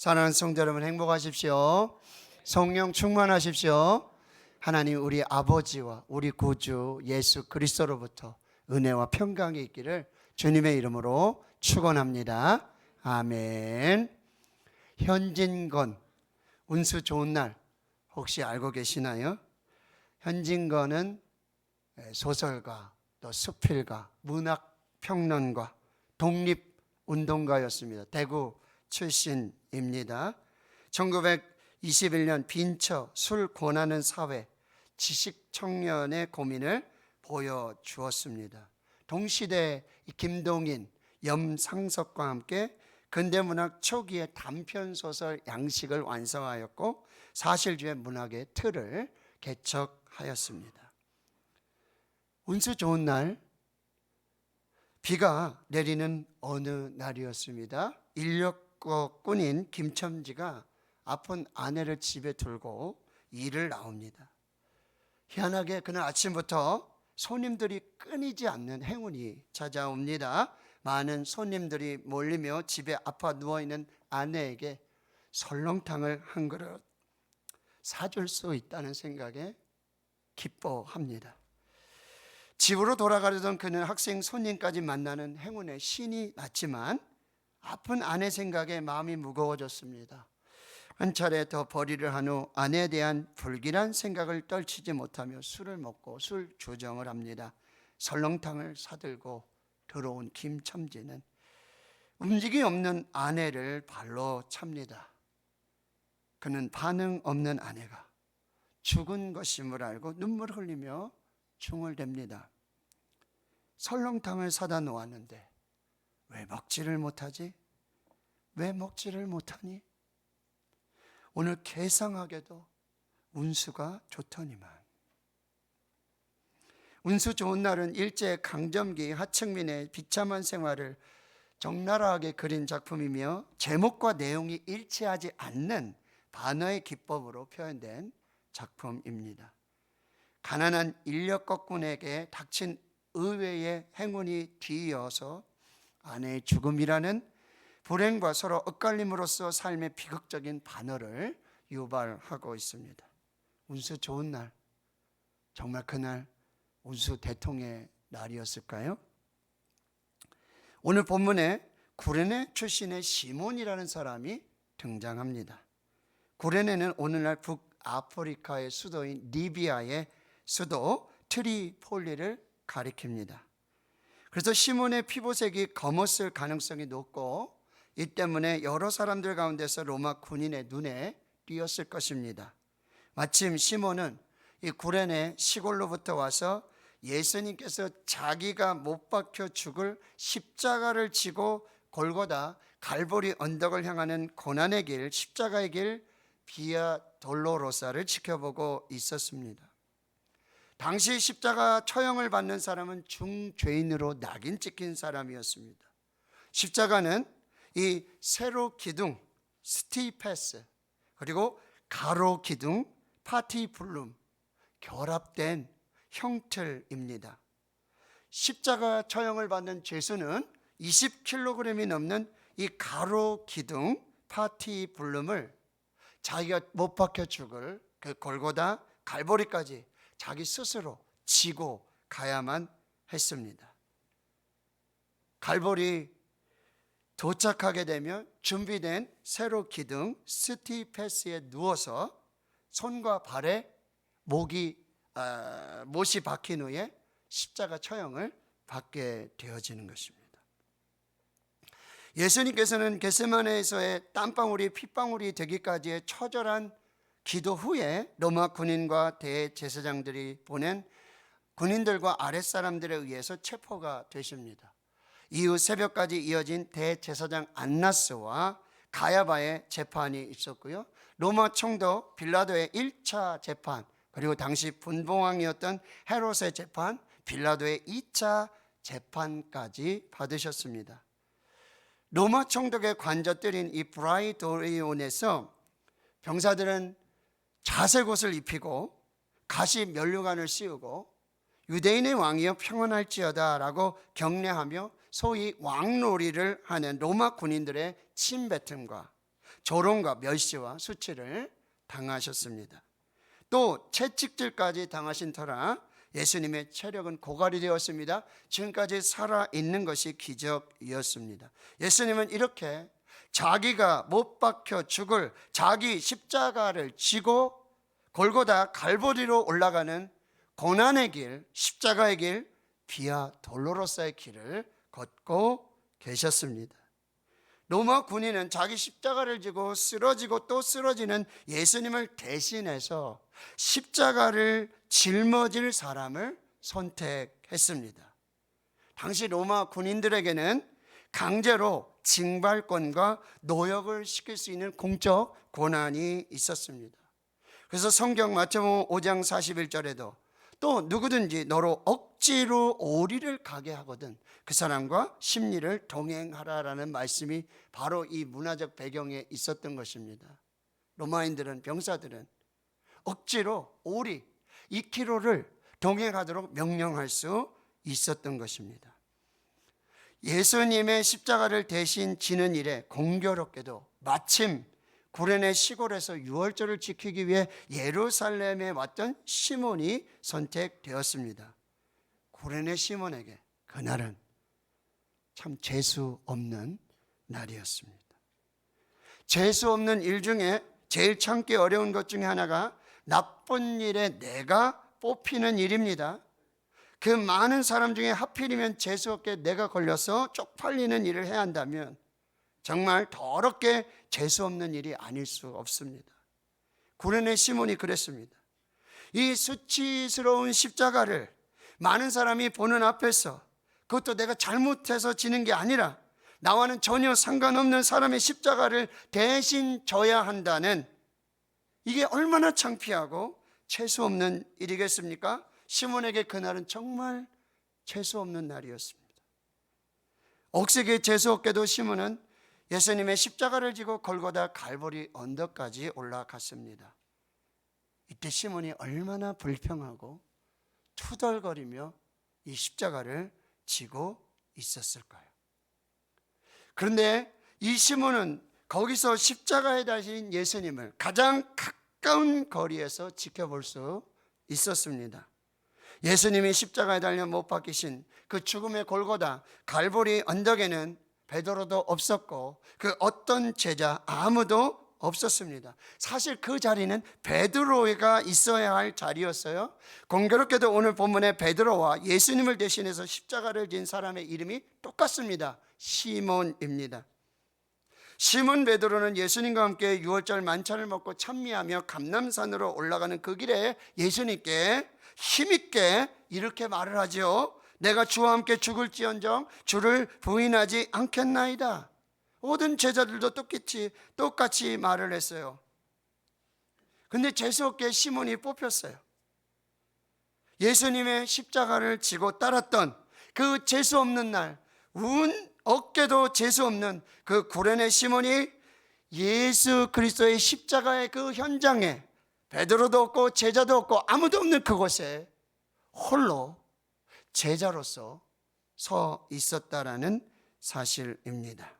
사랑하는 성도 여러분, 행복하십시오. 성령 충만하십시오. 하나님 우리 아버지와 우리 구주 예수 그리스도로부터 은혜와 평강이 있기를 주님의 이름으로 축원합니다. 아멘. 현진건, 운수 좋은 날 혹시 알고 계시나요? 현진건은 소설가, 또 수필가, 문학평론가, 독립운동가였습니다. 대구 출신입니다. 1921년 빈처 술 권하는 사회, 지식 청년의 고민을 보여주었습니다. 동시대 김동인, 염상석과 함께 근대문학 초기의 단편소설 양식을 완성하였고 사실주의 문학의 틀을 개척하였습니다. 운수 좋은 날, 비가 내리는 어느 날이었습니다. 인력거꾼인 김첨지가 아픈 아내를 집에 두고 일을 나옵니다. 희한하게 그날 아침부터 손님들이 끊이지 않는 행운이 찾아옵니다. 많은 손님들이 몰리며 집에 아파 누워있는 아내에게 설렁탕을 한 그릇 사줄 수 있다는 생각에 기뻐합니다. 집으로 돌아가려던 그는 학생 손님까지 만나는 행운의 신이 났지만 아픈 아내 생각에 마음이 무거워졌습니다. 한 차례 더 벌이를 한 후 아내에 대한 불길한 생각을 떨치지 못하며 술을 먹고 술 조정을 합니다. 설렁탕을 사들고 들어온 김첨지는 움직임 없는 아내를 발로 찹니다. 그는 반응 없는 아내가 죽은 것임을 알고 눈물을 흘리며 중얼댑니다. 설렁탕을 사다 놓았는데 왜 먹지를 못하지? 왜 먹지를 못하니? 오늘 개상하게도 운수가 좋더니만. 운수 좋은 날은 일제 강점기 하층민의 비참한 생활을 적나라하게 그린 작품이며 제목과 내용이 일치하지 않는 반어의 기법으로 표현된 작품입니다. 가난한 인력거꾼에게 닥친 의외의 행운이 뒤이어서 아내의 죽음이라는 불행과 서로 엇갈림으로써 삶의 비극적인 반어를 유발하고 있습니다. 운수 좋은 날, 정말 그날 운수 대통의 날이었을까요? 오늘 본문에 구레네 출신의 시몬이라는 사람이 등장합니다. 구레네는 오늘날 북아프리카의 수도인 리비아의 수도 트리폴리를 가리킵니다. 그래서 시몬의 피부색이 검었을 가능성이 높고 이 때문에 여러 사람들 가운데서 로마 군인의 눈에 띄었을 것입니다. 마침 시몬은 이 구레네 시골로부터 와서 예수님께서 자기가 못 박혀 죽을 십자가를 지고 골고다 갈보리 언덕을 향하는 고난의 길, 십자가의 길 비아 돌로로사를 지켜보고 있었습니다. 당시 십자가 처형을 받는 사람은 중죄인으로 낙인 찍힌 사람이었습니다. 십자가는 이 세로 기둥 스티페스 그리고 가로 기둥 파티블룸 결합된 형틀입니다. 십자가 처형을 받는 죄수는 20kg이 넘는 이 가로 기둥 파티블룸을 자기가 못 박혀 죽을 그 골고다 갈보리까지 자기 스스로 지고 가야만 했습니다. 갈보리 도착하게 되면 준비된 세로 기둥 스티페스에 누워서 손과 발에 못이 박힌 후에 십자가 처형을 받게 되어지는 것입니다. 예수님께서는 겟세마네에서의 땀방울이 핏방울이 되기까지의 처절한 기도 후에 로마 군인과 대제사장들이 보낸 군인들과 아랫사람들에 의해서 체포가 되십니다. 이후 새벽까지 이어진 대제사장 안나스와 가야바의 재판이 있었고요. 로마 총독 빌라도의 1차 재판, 그리고 당시 분봉왕이었던 헤롯의 재판, 빌라도의 2차 재판까지 받으셨습니다. 로마 총독의 관저들인 이 브라이도리온에서 병사들은 자색 옷을 입히고 가시 면류관을 씌우고 유대인의 왕이여 평안할지어다 라고 경례하며 소위 왕놀이를 하는 로마 군인들의 침뱉음과 조롱과 멸시와 수치를 당하셨습니다. 또 채찍질까지 당하신 터라 예수님의 체력은 고갈이 되었습니다. 지금까지 살아있는 것이 기적이었습니다. 예수님은 이렇게 자기가 못 박혀 죽을 자기 십자가를 지고 골고다 갈보리로 올라가는 고난의 길, 십자가의 길, 비아 돌로로사의 길을 걷고 계셨습니다. 로마 군인은 자기 십자가를 지고 쓰러지고 또 쓰러지는 예수님을 대신해서 십자가를 짊어질 사람을 선택했습니다. 당시 로마 군인들에게는 강제로 징발권과 노역을 시킬 수 있는 공적 권한이 있었습니다. 그래서 성경 마태복음 5장 41절에도 또 누구든지 너로 억지로 오리를 가게 하거든 그 사람과 심리를 동행하라라는 말씀이 바로 이 문화적 배경에 있었던 것입니다. 로마인들은, 병사들은 억지로 오리 2km를 동행하도록 명령할 수 있었던 것입니다. 예수님의 십자가를 대신 지는 일에 공교롭게도 마침 구레네 시골에서 유월절을 지키기 위해 예루살렘에 왔던 시몬이 선택되었습니다. 구레네 시몬에게 그날은 참 재수 없는 날이었습니다. 재수 없는 일 중에 제일 참기 어려운 것 중에 하나가 나쁜 일에 내가 뽑히는 일입니다. 그 많은 사람 중에 하필이면 재수 없게 내가 걸려서 쪽팔리는 일을 해야 한다면 정말 더럽게 재수 없는 일이 아닐 수 없습니다. 구레네 시몬이 그랬습니다. 이 수치스러운 십자가를 많은 사람이 보는 앞에서, 그것도 내가 잘못해서 지는 게 아니라 나와는 전혀 상관없는 사람의 십자가를 대신 져야 한다는, 이게 얼마나 창피하고 재수 없는 일이겠습니까? 시몬에게 그날은 정말 재수 없는 날이었습니다. 억세게 재수 없게도 시몬은 예수님의 십자가를 지고 골고다 갈보리 언덕까지 올라갔습니다. 이때 시몬이 얼마나 불평하고 투덜거리며 이 십자가를 지고 있었을까요? 그런데 이 시몬은 거기서 십자가에 달린 예수님을 가장 가까운 거리에서 지켜볼 수 있었습니다. 예수님이 십자가에 달려 못 박히신 그 죽음의 골고다 갈보리 언덕에는 베드로도 없었고 그 어떤 제자 아무도 없었습니다. 사실 그 자리는 베드로가 있어야 할 자리였어요. 공교롭게도 오늘 본문에 베드로와 예수님을 대신해서 십자가를 진 사람의 이름이 똑같습니다. 시몬입니다. 시몬 베드로는 예수님과 함께 유월절 만찬을 먹고 찬미하며 감람산으로 올라가는 그 길에 예수님께 힘있게 이렇게 말을 하죠. 내가 주와 함께 죽을지언정 주를 부인하지 않겠나이다. 모든 제자들도 똑같이 말을 했어요. 근데 재수없게 시몬이 뽑혔어요. 예수님의 십자가를 지고 따랐던 그 재수없는 날, 운 없게도 재수없는 그 구레네 시몬이 예수 그리스도의 십자가의 그 현장에 베드로도 없고 제자도 없고 아무도 없는 그곳에 홀로 제자로서 서 있었다라는 사실입니다.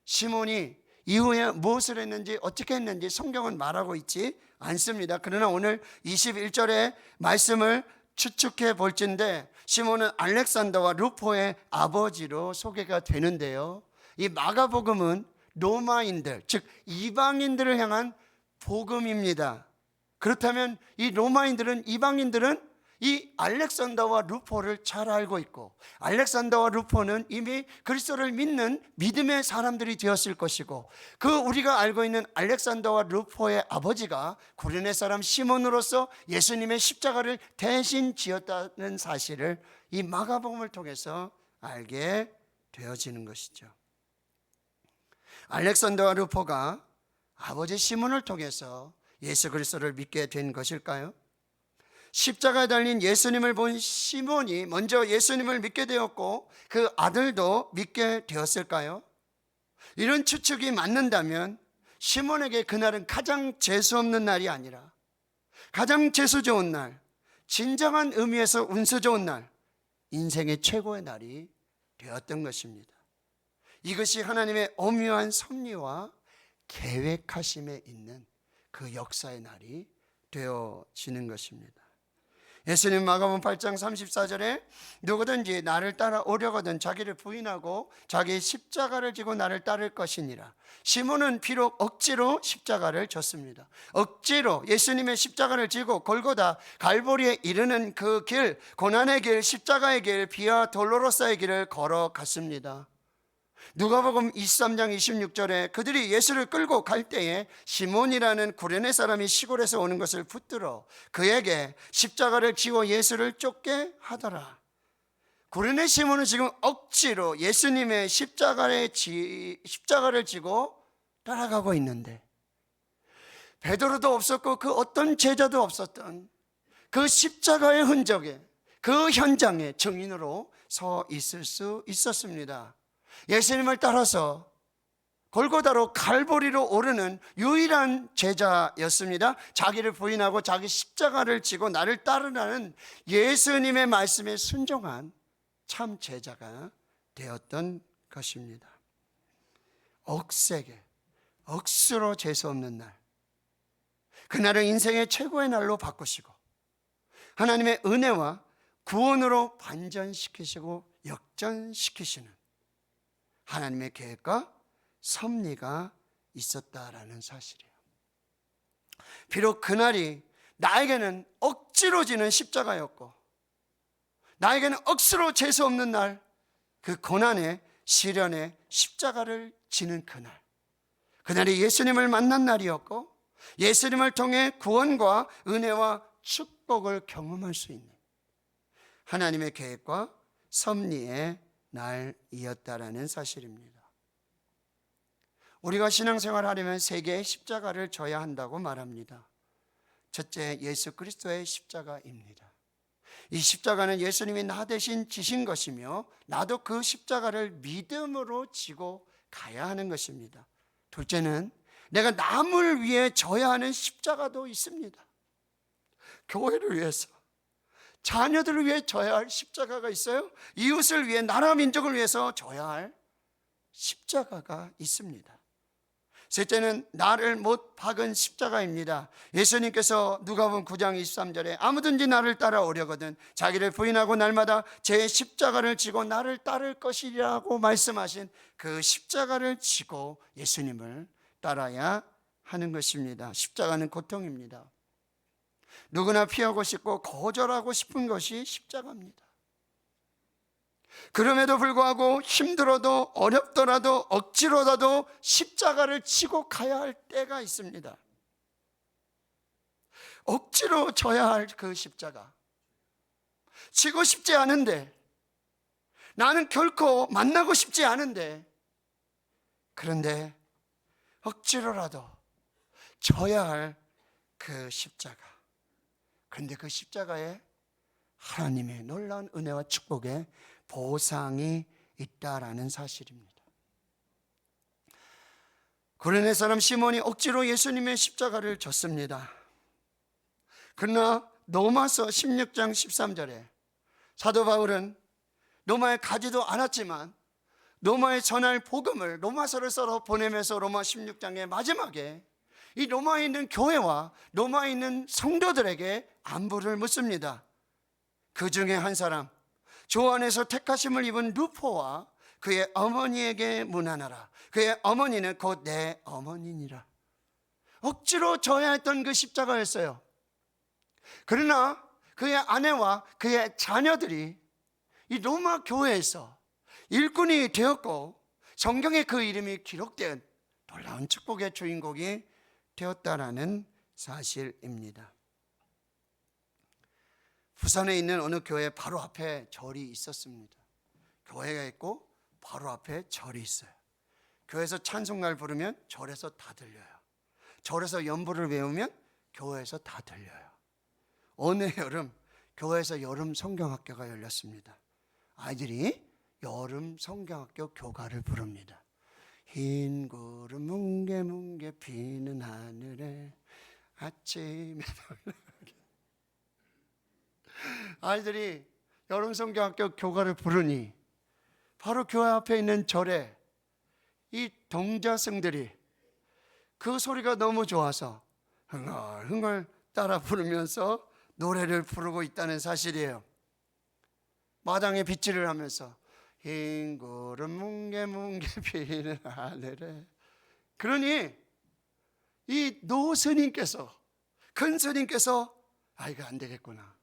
시몬이 이후에 무엇을 했는지 어떻게 했는지 성경은 말하고 있지 않습니다. 그러나 오늘 21절의 말씀을 추측해 볼진데 시몬은 알렉산더와 루포의 아버지로 소개가 되는데요, 이 마가복음은 로마인들, 즉 이방인들을 향한 복음입니다. 그렇다면 이 로마인들은, 이방인들은 이 알렉산더와 루포를 잘 알고 있고, 알렉산더와 루포는 이미 그리스도를 믿는 믿음의 사람들이 되었을 것이고, 그 우리가 알고 있는 알렉산더와 루포의 아버지가 구레네 사람 시몬으로서 예수님의 십자가를 대신 지었다는 사실을 이 마가복음을 통해서 알게 되어지는 것이죠. 알렉산더와 루포가 아버지 시몬을 통해서 예수 그리스도를 믿게 된 것일까요? 십자가에 달린 예수님을 본 시몬이 먼저 예수님을 믿게 되었고 그 아들도 믿게 되었을까요? 이런 추측이 맞는다면 시몬에게 그날은 가장 재수 없는 날이 아니라 가장 재수 좋은 날, 진정한 의미에서 운수 좋은 날, 인생의 최고의 날이 되었던 것입니다. 이것이 하나님의 오묘한 섭리와 계획하심에 있는 그 역사의 날이 되어지는 것입니다. 예수님 마가복음 8장 34절에 누구든지 나를 따라오려거든 자기를 부인하고 자기 십자가를 지고 나를 따를 것이니라. 시몬은 비록 억지로 십자가를 졌습니다. 억지로 예수님의 십자가를 지고 골고다 갈보리에 이르는 그 길, 고난의 길, 십자가의 길, 비아 돌로로사의 길을 걸어갔습니다. 누가복음 23장 26절에 그들이 예수를 끌고 갈 때에 시몬이라는 구레네 사람이 시골에서 오는 것을 붙들어 그에게 십자가를 지고 예수를 쫓게 하더라. 구레네 시몬은 지금 억지로 예수님의 십자가를 지고 따라가고 있는데, 베드로도 없었고 그 어떤 제자도 없었던 그 십자가의 흔적에, 그 현장에 증인으로 서 있을 수 있었습니다. 예수님을 따라서 골고다로 갈보리로 오르는 유일한 제자였습니다. 자기를 부인하고 자기 십자가를 지고 나를 따르라는 예수님의 말씀에 순종한 참 제자가 되었던 것입니다. 억세게, 억수로 재수없는 날, 그날을 인생의 최고의 날로 바꾸시고 하나님의 은혜와 구원으로 반전시키시고 역전시키시는 하나님의 계획과 섭리가 있었다라는 사실이에요. 비록 그날이 나에게는 억지로 지는 십자가였고, 나에게는 억수로 재수 없는 날, 그 고난의 시련의 십자가를 지는 그날, 그날이 예수님을 만난 날이었고, 예수님을 통해 구원과 은혜와 축복을 경험할 수 있는 하나님의 계획과 섭리의 날이었다라는 사실입니다. 우리가 신앙생활을 하려면 세 개의 십자가를 져야 한다고 말합니다. 첫째, 예수 그리스도의 십자가입니다. 이 십자가는 예수님이 나 대신 지신 것이며 나도 그 십자가를 믿음으로 지고 가야 하는 것입니다. 둘째는 내가 남을 위해 져야 하는 십자가도 있습니다. 교회를 위해서, 자녀들을 위해 져야 할 십자가가 있어요. 이웃을 위해, 나라 민족을 위해서 져야 할 십자가가 있습니다. 셋째는 나를 못 박은 십자가입니다. 예수님께서 누가복음 9장 23절에 아무든지 나를 따라오려거든 자기를 부인하고 날마다 제 십자가를 지고 나를 따를 것이라고 말씀하신 그 십자가를 지고 예수님을 따라야 하는 것입니다. 십자가는 고통입니다. 누구나 피하고 싶고 거절하고 싶은 것이 십자가입니다. 그럼에도 불구하고 힘들어도 어렵더라도 억지로라도 십자가를 지고 가야 할 때가 있습니다. 억지로 져야 할 그 십자가, 지고 싶지 않은데, 나는 결코 만나고 싶지 않은데, 그런데 억지로라도 져야 할 그 십자가. 그런데 그 십자가에 하나님의 놀라운 은혜와 축복의 보상이 있다라는 사실입니다. 구레네 사람 시몬이 억지로 예수님의 십자가를 졌습니다. 그러나 로마서 16장 13절에 사도 바울은 로마에 가지도 않았지만 로마에 전할 복음을 로마서를 써서 보내면서 로마 16장의 마지막에 이 로마에 있는 교회와 로마에 있는 성도들에게 안부를 묻습니다. 그 중에 한 사람, 주 안에서 택하심을 입은 루포와 그의 어머니에게 문안하라. 그의 어머니는 곧 내 어머니니라. 억지로 져야 했던 그 십자가였어요. 그러나 그의 아내와 그의 자녀들이 이 로마 교회에서 일꾼이 되었고 성경에 그 이름이 기록된 놀라운 축복의 주인공이 되었다라는 사실입니다. 부산에 있는 어느 교회 바로 앞에 절이 있었습니다. 교회가 있고 바로 앞에 절이 있어요. 교회에서 찬송가를 부르면 절에서 다 들려요. 절에서 연부를 외우면 교회에서 다 들려요. 어느 여름 교회에서 여름 성경학교가 열렸습니다. 아이들이 여름 성경학교 교가를 부릅니다. 흰 구름 뭉게뭉게 피는 하늘에 아침에 놀라게. 아이들이 여름 성경학교 교가를 부르니 바로 교회 앞에 있는 절에 이 동자승들이 그 소리가 너무 좋아서 흥얼흥얼 따라 부르면서 노래를 부르고 있다는 사실이에요. 마당에 빗질을 하면서 흰 구름 뭉게뭉게 피는 하늘에. 그러니 이 노스님께서, 큰 스님께서 이거 안 되겠구나.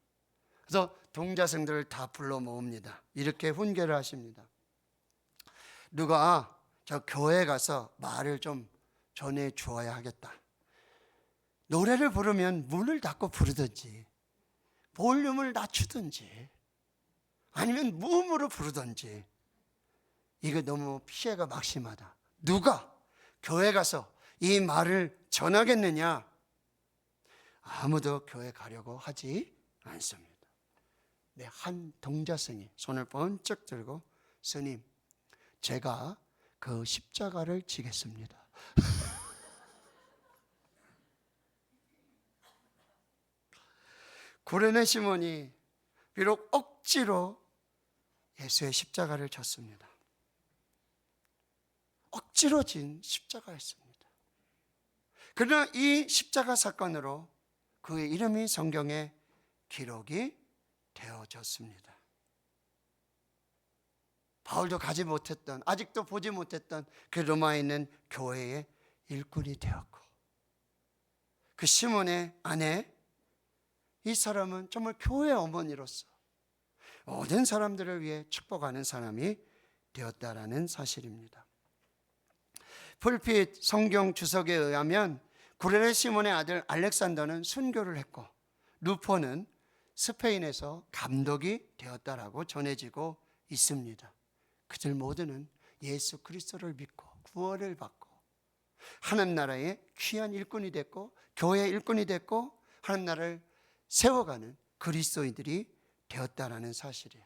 그래서 동자승들을 다 불러 모읍니다. 이렇게 훈계를 하십니다. 누가 저 교회 가서 말을 좀 전해 주어야 하겠다. 노래를 부르면 문을 닫고 부르든지 볼륨을 낮추든지 아니면 무음으로 부르든지, 이거 너무 피해가 막심하다. 누가 교회 가서 이 말을 전하겠느냐? 아무도 교회 가려고 하지 않습니다. 한 동자승이 손을 번쩍 들고, 스님, 제가 그 십자가를 지겠습니다. 구레네 시몬이 비록 억지로 예수의 십자가를 졌습니다. 억지로 진 십자가였습니다. 그러나 이 십자가 사건으로 그의 이름이 성경에 기록이 되어졌습니다. 바울도 가지 못했던, 아직도 보지 못했던 그 로마에 있는 교회의 일꾼이 되었고, 그 시몬의 아내, 이 사람은 정말 교회 어머니로서 모든 사람들을 위해 축복하는 사람이 되었다라는 사실입니다. 풀핏 성경 주석에 의하면 구레네 시몬의 아들 알렉산더는 순교를 했고, 루포는 스페인에서 감독이 되었다라고 전해지고 있습니다. 그들 모두는 예수 그리스도를 믿고 구원을 받고 하나님 나라의 귀한 일꾼이 됐고, 교회의 일꾼이 됐고, 하나님 나라를 세워가는 그리스도인들이 되었다라는 사실이에요.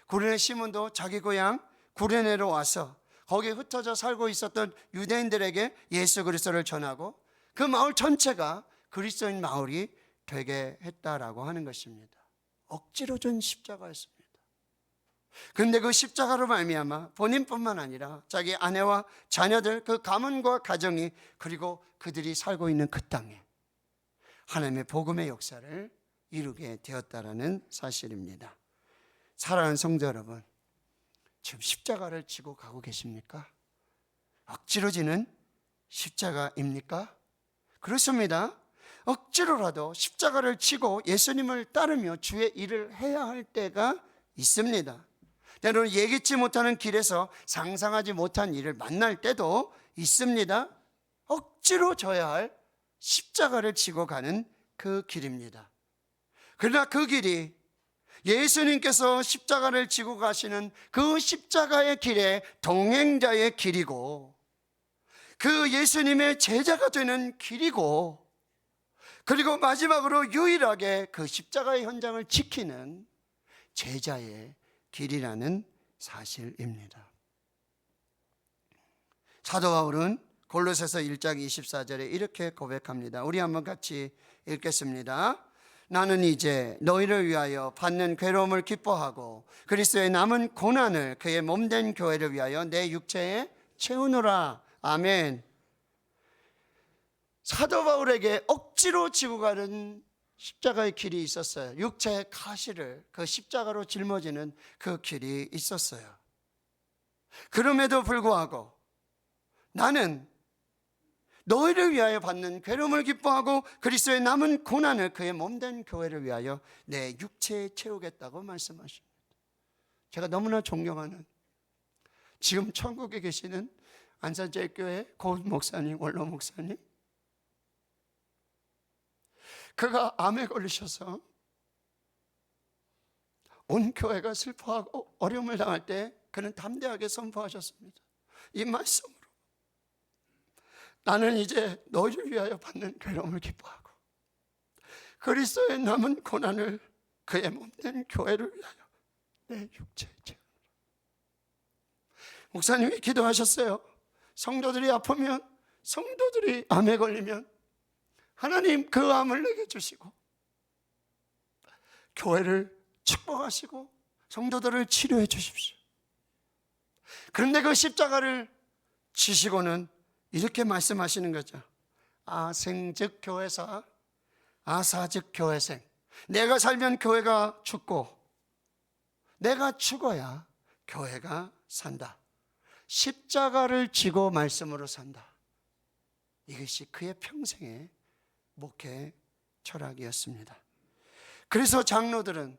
구레네 시몬도 자기 고향 구레네로 와서 거기에 흩어져 살고 있었던 유대인들에게 예수 그리스도를 전하고 그 마을 전체가 그리스도인 마을이 되게 했다라고 하는 것입니다. 억지로 준 십자가였습니다. 그런데 그 십자가로 말미암아 본인뿐만 아니라 자기 아내와 자녀들, 그 가문과 가정이, 그리고 그들이 살고 있는 그 땅에 하나님의 복음의 역사를 이루게 되었다라는 사실입니다. 사랑하는 성도 여러분, 지금 십자가를 지고 가고 계십니까? 억지로 지는 십자가입니까? 그렇습니다. 억지로라도 십자가를 지고 예수님을 따르며 주의 일을 해야 할 때가 있습니다. 때로는 예기치 못하는 길에서 상상하지 못한 일을 만날 때도 있습니다. 억지로 져야 할 십자가를 지고 가는 그 길입니다. 그러나 그 길이 예수님께서 십자가를 지고 가시는 그 십자가의 길에 동행자의 길이고, 그 예수님의 제자가 되는 길이고, 그리고 마지막으로 유일하게 그 십자가의 현장을 지키는 제자의 길이라는 사실입니다. 사도 바울은 골로새서 1장 24절에 이렇게 고백합니다. 우리 한번 같이 읽겠습니다. 나는 이제 너희를 위하여 받는 괴로움을 기뻐하고 그리스도의 남은 고난을 그의 몸된 교회를 위하여 내 육체에 채우노라. 아멘. 사도 바울에게 억지로 지고 가는 십자가의 길이 있었어요. 육체의 가시를 그 십자가로 짊어지는 그 길이 있었어요. 그럼에도 불구하고 나는 너희를 위하여 받는 괴로움을 기뻐하고 그리스도의 남은 고난을 그의 몸된 교회를 위하여 내 육체에 채우겠다고 말씀하십니다. 제가 너무나 존경하는, 지금 천국에 계시는 안산제일교회 고은 목사님, 원로 목사님, 그가 암에 걸리셔서 온 교회가 슬퍼하고 어려움을 당할 때 그는 담대하게 선포하셨습니다. 이 말씀으로 나는 이제 너희를 위하여 받는 괴로움을 기뻐하고 그리스도의 남은 고난을 그의 몸된 교회를 위하여 내 육체에 채우노라. 목사님이 기도하셨어요. 성도들이 아프면, 성도들이 암에 걸리면 하나님 그 암을 내게 주시고 교회를 축복하시고 성도들을 치료해 주십시오. 그런데 그 십자가를 지시고는 이렇게 말씀하시는 거죠. 아생 즉 교회사, 아사 즉 교회생. 내가 살면 교회가 죽고 내가 죽어야 교회가 산다. 십자가를 지고 말씀으로 산다. 이것이 그의 평생의 목회 철학이었습니다. 그래서 장로들은,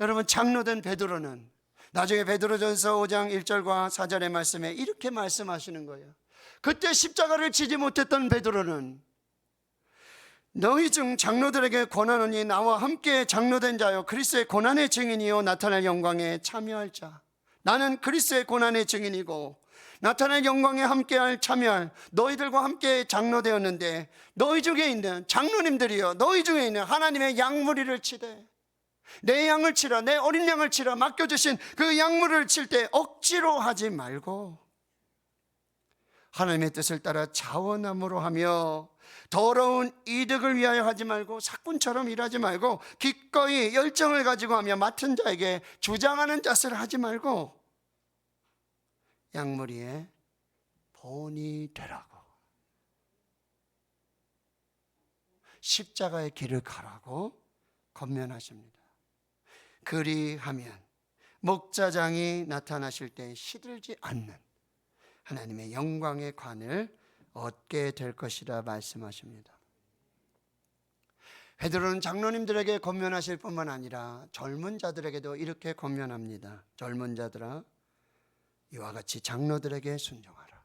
여러분, 장로된 베드로는 나중에 베드로전서 5장 1절과 4절의 말씀에 이렇게 말씀하시는 거예요. 그때 십자가를 지지 못했던 베드로는 너희 중 장로들에게 권하노니 나와 함께 장로된 자요 그리스도의 고난의 증인이요 나타날 영광에 참여할 자. 나는 그리스도의 고난의 증인이고 나타날 영광에 함께할 참여할 너희들과 함께 장로되었는데 너희 중에 있는 장로님들이여 너희 중에 있는 하나님의 양무리를 치되 내 양을 치라, 내 어린 양을 치라 맡겨주신 그 양무리를 칠 때 억지로 하지 말고 하나님의 뜻을 따라 자원함으로 하며 더러운 이득을 위하여 하지 말고 사꾼처럼 일하지 말고 기꺼이 열정을 가지고 하며 맡은 자에게 주장하는 자세를 하지 말고 양무리의 본이 되라고, 십자가의 길을 가라고 권면하십니다. 그리하면 목자장이 나타나실 때 시들지 않는 하나님의 영광의 관을 얻게 될 것이라 말씀하십니다. 베드로는 장로님들에게 권면하실 뿐만 아니라 젊은 자들에게도 이렇게 권면합니다. 젊은 자들아, 이와 같이 장로들에게 순종하라.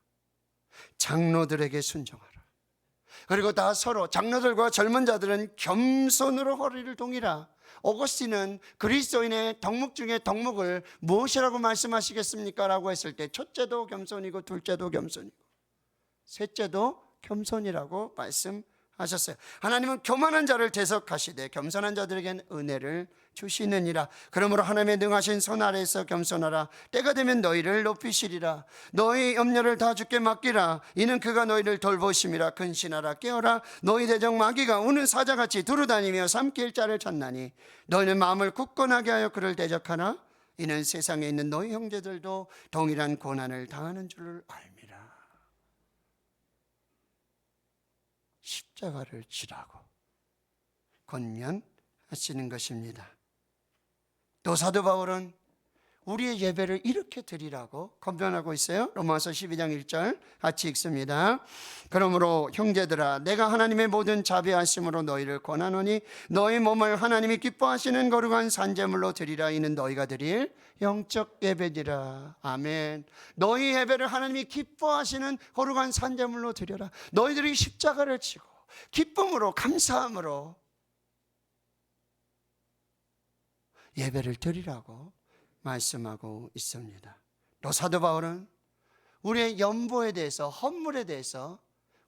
장로들에게 순종하라. 그리고 다 서로, 장로들과 젊은 자들은 겸손으로 허리를 동이라. 오거스틴은 그리스도인의 덕목 중에 덕목을 무엇이라고 말씀하시겠습니까? 라고 했을 때 첫째도 겸손이고 둘째도 겸손이고 셋째도 겸손이라고 말씀하셨어요. 하나님은 교만한 자를 대적하시되 겸손한 자들에게는 은혜를 주시느니라. 그러므로 하나님의 능하신 손 아래에서 겸손하라. 때가 되면 너희를 높이시리라. 너희 염려를 다 주께 맡기라. 이는 그가 너희를 돌보심이라. 근신하라. 깨어라. 너희 대적 마귀가 우는 사자같이 두루다니며 삼킬 자를 찾나니 너희는 마음을 굳건하게 하여 그를 대적하나 이는 세상에 있는 너희 형제들도 동일한 고난을 당하는 줄을 알미라. 십자가를 지라고 권면하시는 것입니다. 또 사도 바울은 우리의 예배를 이렇게 드리라고 권면하고 있어요. 로마서 12장 1절 같이 읽습니다. 그러므로 형제들아, 내가 하나님의 모든 자비하심으로 너희를 권하노니 너희 몸을 하나님이 기뻐하시는 거룩한 산제물로 드리라. 이는 너희가 드릴 영적 예배니라. 아멘. 너희 예배를 하나님이 기뻐하시는 거룩한 산제물로 드려라. 너희들이 십자가를 지고 기쁨으로 감사함으로 예배를 드리라고 말씀하고 있습니다. 또 사도 바울은 우리의 연보에 대해서, 헌물에 대해서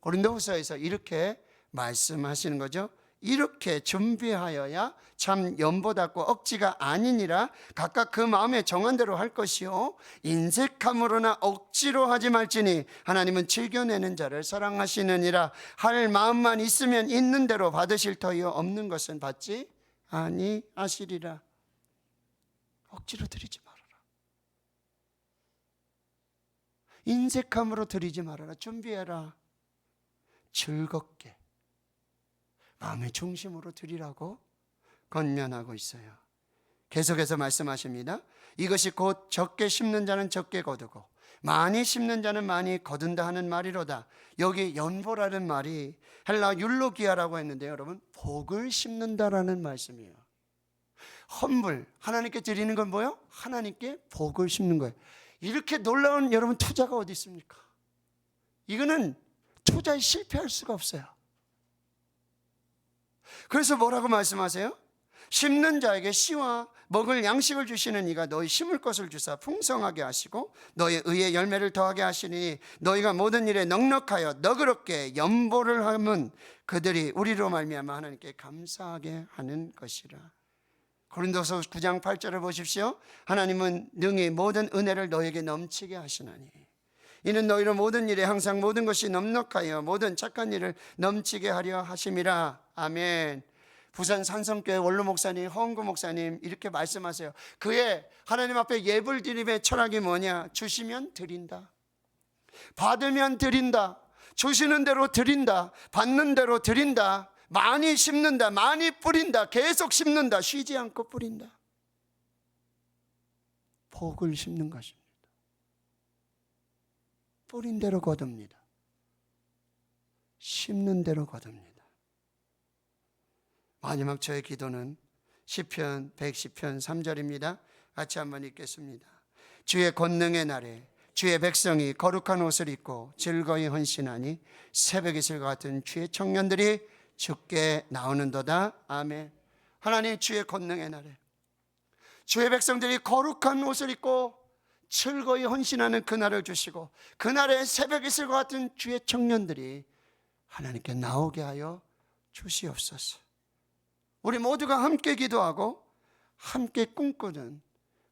고린도후서에서 이렇게 말씀하시는 거죠. 이렇게 준비하여야 참 연보답고 억지가 아니니라. 각각 그 마음에 정한 대로 할 것이요 인색함으로나 억지로 하지 말지니 하나님은 즐겨내는 자를 사랑하시느니라. 할 마음만 있으면 있는 대로 받으실 터이요 없는 것은 받지 아니하시리라. 억지로 드리지 말아라. 인색함으로 드리지 말아라. 준비해라. 즐겁게 마음의 중심으로 드리라고 권면하고 있어요. 계속해서 말씀하십니다. 이것이 곧 적게 심는 자는 적게 거두고 많이 심는 자는 많이 거둔다 하는 말이로다. 여기 연보라는 말이 헬라 율로기아라고 했는데 여러분, 복을 심는다라는 말씀이에요. 헌물, 하나님께 드리는 건 뭐예요? 하나님께 복을 심는 거예요. 이렇게 놀라운 여러분 투자가 어디 있습니까? 이거는 투자에 실패할 수가 없어요. 그래서 뭐라고 말씀하세요? 심는 자에게 씨와 먹을 양식을 주시는 이가 너희 심을 것을 주사 풍성하게 하시고 너희 의의 열매를 더하게 하시니 너희가 모든 일에 넉넉하여 너그럽게 연보를 하면 그들이 우리로 말미암아 하나님께 감사하게 하는 것이라. 고린도서 9장 8절을 보십시오. 하나님은 능히 모든 은혜를 너에게 넘치게 하시나니 이는 너희로 모든 일에 항상 모든 것이 넉넉하여 모든 착한 일을 넘치게 하려 하심이라. 아멘. 부산 산성교회 원로 목사님, 허은구 목사님 이렇게 말씀하세요. 그의 하나님 앞에 예불 드림의 철학이 뭐냐? 주시면 드린다, 받으면 드린다, 주시는 대로 드린다. 받는 대로 드린다. 많이 심는다. 많이 뿌린다. 계속 심는다. 쉬지 않고 뿌린다. 복을 심는 것입니다. 뿌린 대로 거둡니다. 심는 대로 거둡니다. 마지막 저의 기도는 시편 110편 3절입니다. 같이 한번 읽겠습니다. 주의 권능의 날에 주의 백성이 거룩한 옷을 입고 즐거이 헌신하니 새벽 이슬과 같은 주의 청년들이 주께 나오는도다. 아멘. 하나님, 주의 권능의 날에 주의 백성들이 거룩한 옷을 입고 즐거이 헌신하는 그날을 주시고, 그날에 새벽 이슬과 같은 주의 청년들이 하나님께 나오게 하여 주시옵소서. 우리 모두가 함께 기도하고 함께 꿈꾸는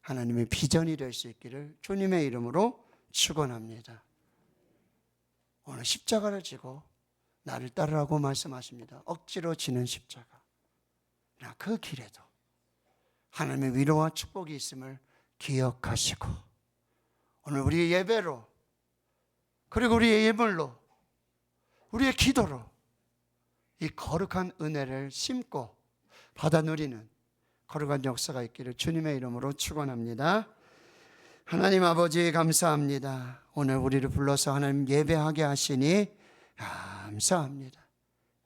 하나님의 비전이 될 수 있기를 주님의 이름으로 축원합니다. 오늘 십자가를 지고 나를 따르라고 말씀하십니다. 억지로 지는 십자가. 나 그 길에도 하나님의 위로와 축복이 있음을 기억하시고, 오늘 우리의 예배로, 그리고 우리의 예물로, 우리의 기도로 이 거룩한 은혜를 심고 받아 누리는 거룩한 역사가 있기를 주님의 이름으로 축원합니다. 하나님 아버지, 감사합니다. 오늘 우리를 불러서 하나님 예배하게 하시니 감사합니다.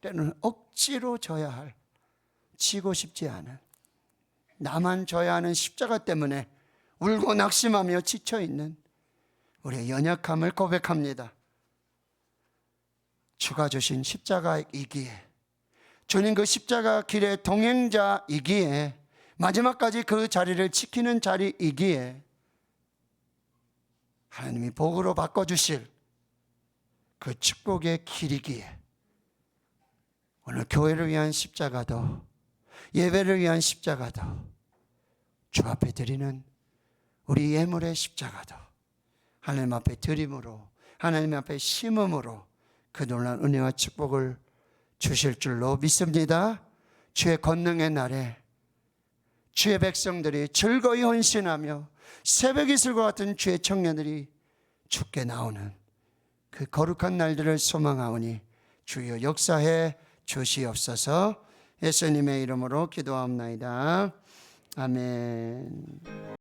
때로는 억지로 져야 할, 지고 싶지 않은, 나만 져야 하는 십자가 때문에 울고 낙심하며 지쳐있는 우리의 연약함을 고백합니다. 주가 주신 십자가이기에, 주님 그 십자가 길의 동행자이기에, 마지막까지 그 자리를 지키는 자리이기에 하나님이 복으로 바꿔주실 그 축복의 길이기에, 오늘 교회를 위한 십자가도, 예배를 위한 십자가도, 주 앞에 드리는 우리 예물의 십자가도 하나님 앞에 드림으로, 하나님 앞에 심음으로 그 놀라운 은혜와 축복을 주실 줄로 믿습니다. 주의 권능의 날에 주의 백성들이 즐거이 헌신하며 새벽 이슬과 같은 주의 청년들이 주께 나오는 그 거룩한 날들을 소망하오니 주여 역사해 주시옵소서. 예수님의 이름으로 기도하옵나이다. 아멘.